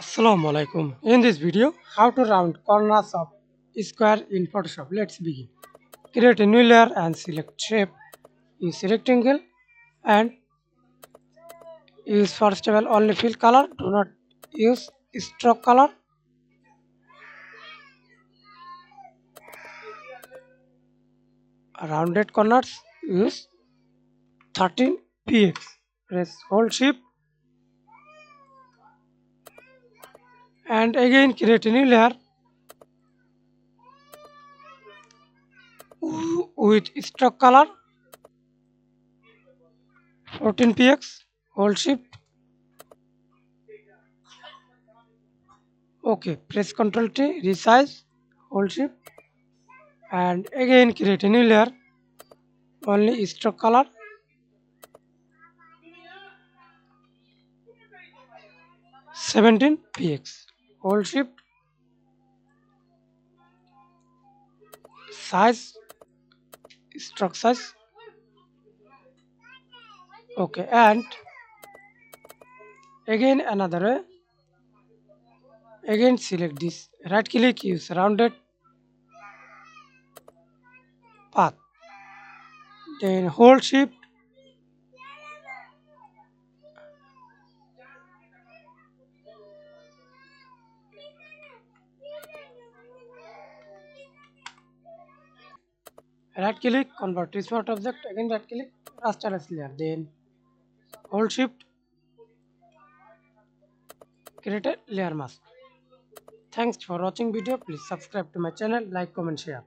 Assalamu alaikum. In this video, how to round corners of square in Photoshop. Let's begin. Create a new layer and select shape. Use rectangle and use first of all only fill color. Do not use stroke color. Rounded corners use 13 px. Press hold shift and again create a new layer with stroke color 14 px. Hold shift. Okay, press Ctrl T, resize, hold shift and again create a new layer, only stroke color, (17 px). Hold shift, size, stroke size. Okay, and again another way. Again select this, right click, use rounded path. Then hold shift. Right click, convert to smart object. Again right click, raster layer. Then hold shift, create a layer mask. Thanks for watching video. Please subscribe to my channel, like, comment, share.